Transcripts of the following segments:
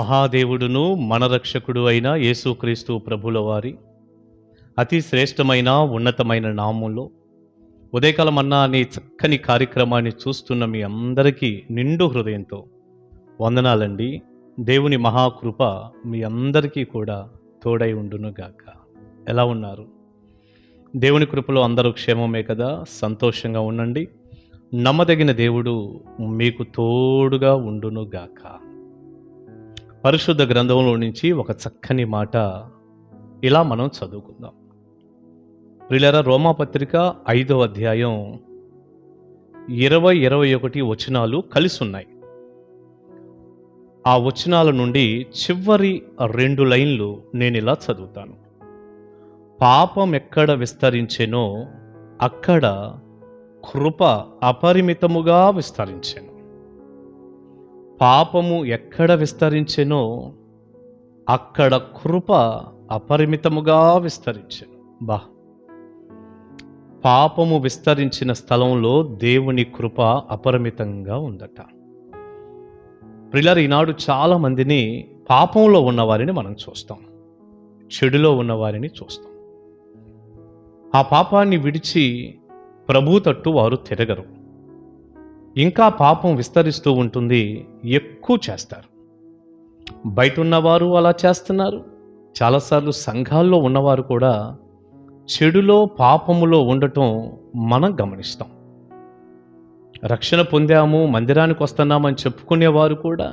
మహాదేవుడును మన రక్షకుడు అయిన యేసుక్రీస్తు ప్రభుల వారి అతి శ్రేష్టమైన ఉన్నతమైన నామంలో ఉదయకాలం అన్నా అనే చక్కని కార్యక్రమాన్ని చూస్తున్న మీ అందరికీ నిండు హృదయంతో వందనాలండి. దేవుని మహాకృప మీ అందరికీ కూడా తోడై ఉండునుగాక. ఎలా ఉన్నారు? దేవుని కృపలో అందరూ క్షేమమే కదా? సంతోషంగా ఉండండి. నమ్మదగిన దేవుడు మీకు తోడుగా ఉండునుగాక. పరిశుద్ధ గ్రంథంలో నుంచి ఒక చక్కని మాట ఇలా మనం చదువుకుందాం. ప్రియులారా, రోమాపత్రిక 5వ అధ్యాయం 20-21 వచనాలు కలిసి ఉన్నాయి. ఆ వచనాల నుండి చివరి 2 లైన్లు నేను ఇలా చదువుతాను. పాపం ఎక్కడ విస్తరించెనో అక్కడ కృప అపరిమితముగా విస్తరించెను. పాపము ఎక్కడ విస్తరించెనో అక్కడ కృప అపరిమితముగా విస్తరించెను. పాపము విస్తరించిన స్థలంలో దేవుని కృప అపరిమితంగా ఉందట. ప్రియులారా, ఈనాడు చాలా మందిని పాపంలో ఉన్నవారిని మనం చూస్తాం, చెడులో ఉన్నవారిని చూస్తాం. ఆ పాపాన్ని విడిచి ప్రభు తట్టు వారు తిరగరు. ఇంకా పాపం విస్తరిస్తూ ఉంటుంది, ఎక్కువ చేస్తారు. బయట ఉన్నవారు అలా చేస్తున్నారు. చాలాసార్లు సంఘాల్లో ఉన్నవారు కూడా చెడులో పాపములో ఉండటం మనం గమనిస్తాం. రక్షణ పొందాము, మందిరానికి వస్తున్నామని చెప్పుకునేవారు కూడా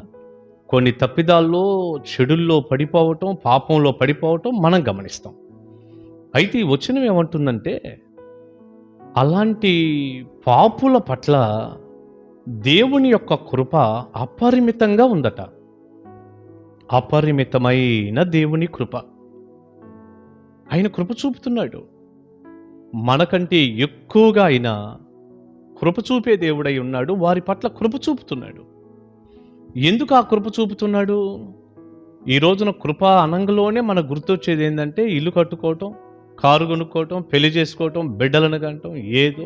కొన్ని తప్పిదాల్లో చెడుల్లో పడిపోవటం, పాపంలో పడిపోవటం మనం గమనిస్తాం. అయితే ఈ వచనం ఏమంటుందంటే, అలాంటి పాపుల పట్ల దేవుని యొక్క కృప అపరిమితంగా ఉందట. అపరిమితమైన దేవుని కృప. ఆయన కృప చూపుతున్నాడు. మనకంటే ఎక్కువగా ఆయన కృప చూపే దేవుడై ఉన్నాడు. వారి పట్ల కృప చూపుతున్నాడు. ఎందుకు ఆ కృప చూపుతున్నాడు? ఈ రోజున కృప అనంగలోనే మనకు గుర్తొచ్చేది ఏంటంటే, ఇల్లు కట్టుకోవటం, కారు కొనుక్కోవటం, పెళ్లి చేసుకోవటం, బిడ్డలను కంటం, ఏదో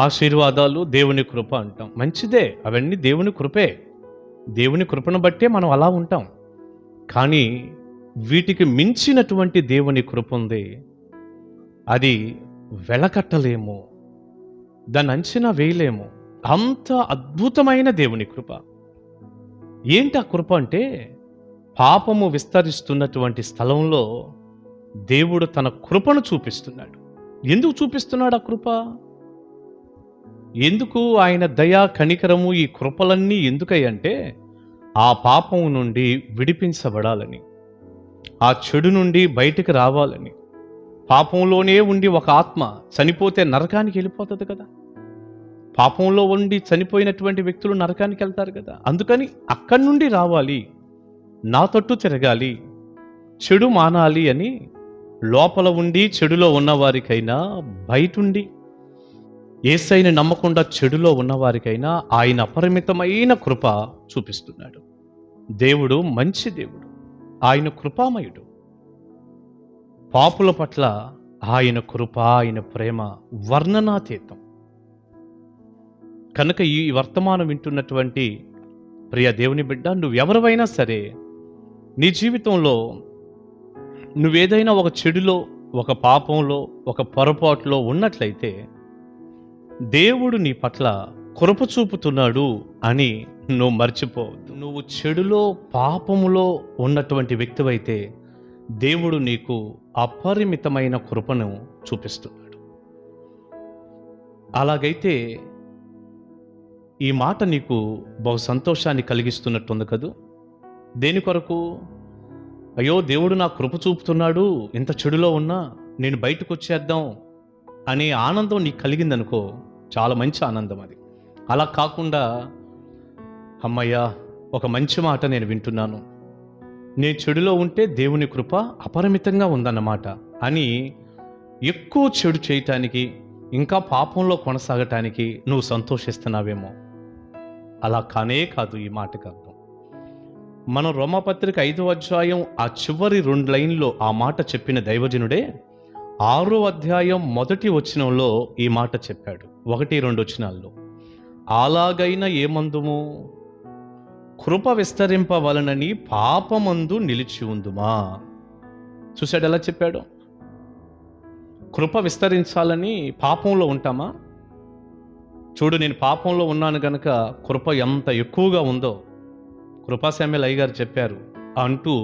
ఆశీర్వాదాలు, దేవుని కృప అంటాం. మంచిదే, అవన్నీ దేవుని కృపే. దేవుని కృపను బట్టే మనం అలా ఉంటాం. కానీ వీటికి మించినటువంటి దేవుని కృప ఉంది. అది వెలకట్టలేము, దాన్ని అంచనా వేయలేము. అంత అద్భుతమైన దేవుని కృప. ఏంటి ఆ కృప అంటే, పాపము విస్తరిస్తున్నటువంటి స్థలంలో దేవుడు తన కృపను చూపిస్తున్నాడు. ఎందుకు చూపిస్తున్నాడు ఆ కృప? ఎందుకు ఆయన దయా కనికరము, ఈ కృపలన్నీ ఎందుకయ్యంటే, ఆ పాపం నుండి విడిపించబడాలని, ఆ చెడు నుండి బయటికి రావాలని. పాపంలోనే ఉండి ఒక ఆత్మ చనిపోతే నరకానికి వెళ్ళిపోతుంది కదా. పాపంలో ఉండి చనిపోయినటువంటి వ్యక్తులు నరకానికి వెళ్తారు కదా. అందుకని అక్కడి నుండి రావాలి, నా తట్టు తిరగాలి, చెడు మానాలి అని లోపల ఉండి చెడులో ఉన్నవారికైనా, బయటుండి యేసయ్యని నమ్మకుండా చెడులో ఉన్నవారికైనా ఆయన అపరిమితమైన కృప చూపిస్తున్నాడు. దేవుడు మంచి దేవుడు, ఆయన కృపామయుడు. పాపుల పట్ల ఆయన కృప, ఆయన ప్రేమ వర్ణనాతీతం. కనుక ఈ వర్తమానం వింటున్నటువంటి ప్రియ దేవుని బిడ్డ, నువ్వెవరివైనా సరే, నీ జీవితంలో నువ్వేదైనా ఒక చెడులో, ఒక పాపంలో, ఒక పొరపాటులో ఉన్నట్లయితే దేవుడు నీ పట్ల కృప చూపుతున్నాడు అని నువ్వు మర్చిపోవద్దు. నువ్వు చెడులో, పాపములో ఉన్నటువంటి వ్యక్తివైతే దేవుడు నీకు అపరిమితమైన కృపను చూపిస్తున్నాడు. అలాగైతే ఈ మాట నీకు బహు సంతోషాన్ని కలిగిస్తున్నట్టుంది కదూ. దేని కొరకు? అయ్యో, దేవుడు నా కృప చూపుతున్నాడు, ఇంత చెడులో ఉన్నా నేను బయటకు వచ్చేద్దాం అనే ఆనందం నీకు కలిగిందనుకో, చాలా మంచి ఆనందం అది. అలా కాకుండా, అమ్మయ్యా, ఒక మంచి మాట నేను వింటున్నాను, నేను చెడులో ఉంటే దేవుని కృప అపరిమితంగా ఉందన్నమాట అని ఎక్కువ చెడు చేయటానికి, ఇంకా పాపంలో కొనసాగటానికి నువ్వు సంతోషిస్తున్నావేమో. అలా కానే కాదు ఈ మాటకు అర్థం. మనం రోమాపత్రిక 5వ అధ్యాయం ఆ చివరి 2 లైన్లో ఆ మాట చెప్పిన దైవజనుడే 6వ అధ్యాయం 1వ వచనంలో ఈ మాట చెప్పాడు. 1-2 వచనాల్లో, అలాగైనా ఏమందుము, కృప విస్తరింపవలనని పాపమందు నిలిచి ఉందుమా. చూశాడు ఎలా చెప్పాడు? కృప విస్తరించాలని పాపంలో ఉంటామా? చూడు, నేను పాపంలో ఉన్నాను గనక కృప ఎంత ఎక్కువగా ఉందో కృపా శామ్యూల్ అయ్య గారు చెప్పారు అంటూ,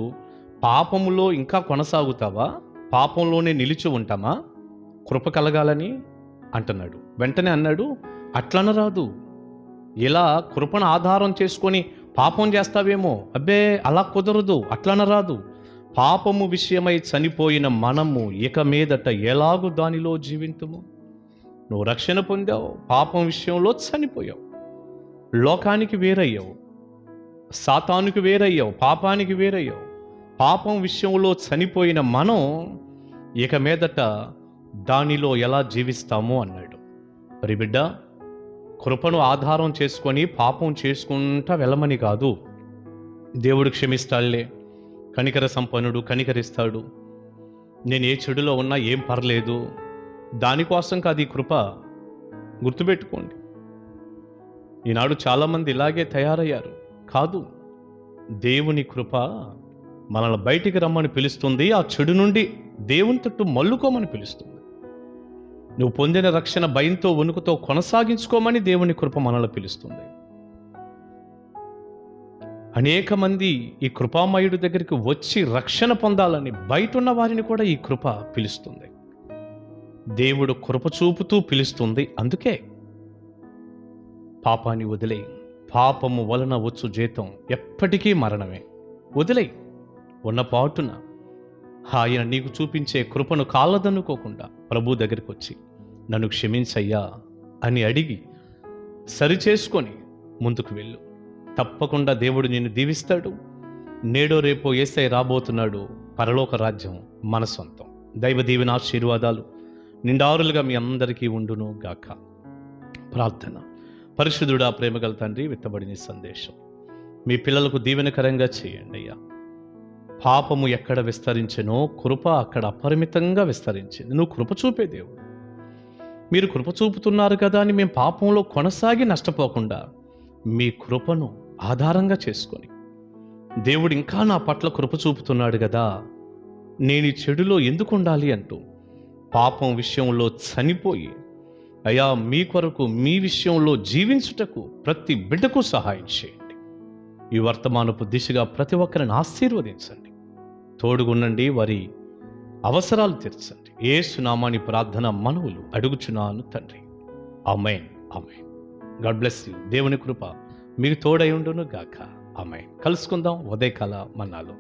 పాపములో ఇంకా కొనసాగుతావా? పాపంలోనే నిలిచి ఉంటామా కృప కలగాలని అంటున్నాడు. వెంటనే అన్నాడు, అట్లనరాదు. ఇలా కృపను ఆధారం చేసుకొని పాపం చేస్తావేమో, అబ్బే అలా కుదరదు, అట్లనరాదు. పాపము విషయమై చనిపోయిన మనము ఇక మీదట ఎలాగు దానిలో జీవింతుము? నువ్వు రక్షణ పొందావు, పాపం విషయంలో చనిపోయావు, లోకానికి వేరయ్యావు, సాతానుకి వేరయ్యావు, పాపానికి వేరయ్యావు. పాపం విషయంలో చనిపోయిన మనం ఇక మీదట దానిలో ఎలా జీవిస్తాము అన్నాడు. మరి బిడ్డ, కృపను ఆధారం చేసుకొని పాపం చేసుకుంటా వెళ్ళమని కాదు. దేవుడు క్షమిస్తాడులే, కనికర సంపన్నుడు, కనికరిస్తాడు, నేను ఏ చెడులో ఉన్నా ఏం పర్లేదు, దానికోసం కాదు ఈ కృప. గుర్తుపెట్టుకోండి, ఈనాడు చాలామంది ఇలాగే తయారయ్యారు. కాదు, దేవుని కృప మనల్ని బయటికి రమ్మని పిలుస్తుంది, ఆ చెడు నుండి దేవుని తట్టు మల్లుకోమని పిలుస్తుంది. నువ్వు పొందిన రక్షణ భయంతో వణుకుతో కొనసాగించుకోమని దేవుని కృప మనల్ని పిలుస్తుంది. అనేక మంది ఈ కృపామయుడి దగ్గరికి వచ్చి రక్షణ పొందాలని బయట ఉన్న వారిని కూడా ఈ కృప పిలుస్తుంది. దేవుడు కృప చూపుతూ పిలుస్తుంది. అందుకే పాపాన్ని వదిలేయి, పాపము వలన వచ్చు జీతం ఎప్పటికీ మరణమే. వదిలేయి, ఉన్న పాటున ఆయన నీకు చూపించే కృపను కాళ్ళదన్నుకోకుండా ప్రభు దగ్గరికి వచ్చి నన్ను క్షమించయ్యా అని అడిగి సరిచేసుకొని ముందుకు వెళ్ళు. తప్పకుండా దేవుడు నిన్ను దీవిస్తాడు. నేడో రేపో యేసయ్య రాబోతున్నాడు. పరలోక రాజ్యం మన సొంతం. దైవ దీవెన ఆశీర్వాదాలు నిండారులుగా మీ అందరికీ ఉండును గాక. ప్రార్థన. పరిశుద్ధుడా, ప్రేమగల తండ్రి, విత్తబడిన సందేశం మీ పిల్లలకు దీవెనకరంగా చేయండి అయ్యా. పాపము ఎక్కడ విస్తరించెనో కృప అక్కడ అపరిమితంగా విస్తరించింది. నువ్వు కృప చూపే దేవుడు. మీరు కృప చూపుతున్నారు కదా అని మేము పాపంలో కొనసాగి నష్టపోకుండా మీ కృపను ఆధారంగా చేసుకొని, దేవుడు ఇంకా నా పట్ల కృప చూపుతున్నాడు కదా, నేను ఈ చెడులో ఎందుకు ఉండాలి అంటూ పాపం విషయంలో చనిపోయి అయ్యా మీ కొరకు మీ విషయంలో జీవించుటకు ప్రతి బిడ్డకు సహాయం చేయండి. ఈ వర్తమానపు దిశగా ప్రతి ఒక్కరిని ఆశీర్వదించండి, తోడుగుండండి, వారి అవసరాలు తీర్చండి. యేసు నామాని ప్రార్థన మనవులు అడుగుచున్నాను తండ్రి. Amen, amen. God bless you. దేవుని కృప మీకు తోడై ఉండును గాక. ఆమేన్. కలుసుకుందాం ఉదయకాల మన్నాలో.